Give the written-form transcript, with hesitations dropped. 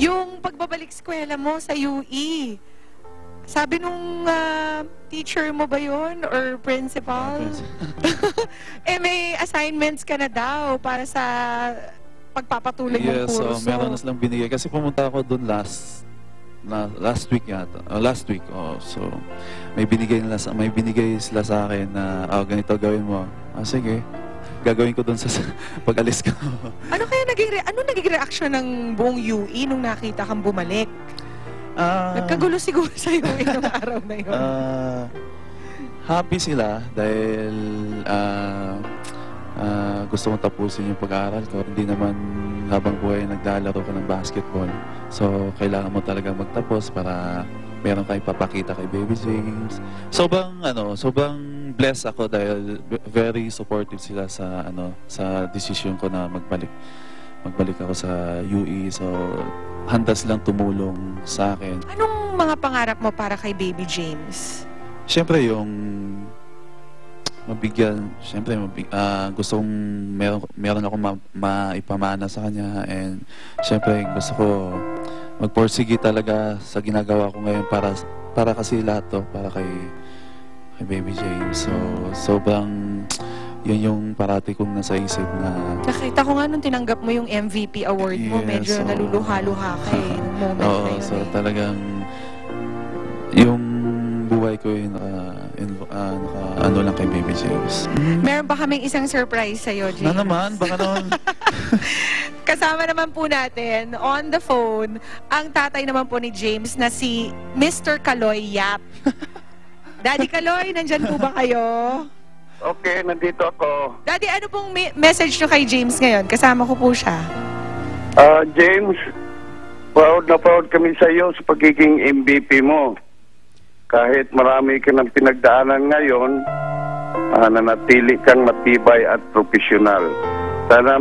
Yung pagbabalik eskwela mo sa UE, sabi nung teacher mo ba yun or principal? Eh may assignments ka na daw para sa pagpapatuloy mong kurso. Yes, meron na silang binigay. Kasi pumunta ako doon last week yata. Last week, so may binigay sila sa akin na ganito gawin mo. Sige. Gagawin ko doon sa pag-alis ko. Ano naging reaksyon ng buong UE nung nakita kang bumalik? Nagkagulo siguro sa iyo yung araw na yun. Happy sila dahil gusto kong tapusin yung pag-aaral ko. Hindi naman habang buhay naglalaro ka ng basketball. So, kailangan mo talaga magtapos para meron kayong papakita kay Baby James. Sobrang blessed ako dahil very supportive sila sa decision ko na magbalik ako sa UE. So, handa silang tumulong sa akin. Anong mga pangarap mo para kay Baby James? Siyempre, yung mabigyan, gusto kong meron akong maipamana sa kanya, and siyempre gusto ko magporsige talaga sa ginagawa ko ngayon para kasi lahat to, para kay Baby James. So, sobrang yun yung parati kong nasa isip na... Nakita ko nga nung tinanggap mo yung MVP award mo, medyo naluluha-luha ka nung moment na yun. So talagang yung buhay ko yung ano lang kay Baby James. Meron pa kaming isang surprise sa'yo, James. Na naman, baka naman. Kasama naman po natin, on the phone, ang tatay naman po ni James na si Mr. Kaloy Yap. Daddy Kaloy, nandyan po ba kayo? Okay, nandito ako. Daddy, ano pong message nyo kay James ngayon? Kasama ko po siya. James, proud na proud kami sa iyo sa pagiging MVP mo. Kahit marami ka ng pinagdaanan ngayon, nanatili kang matibay at profesional. Sana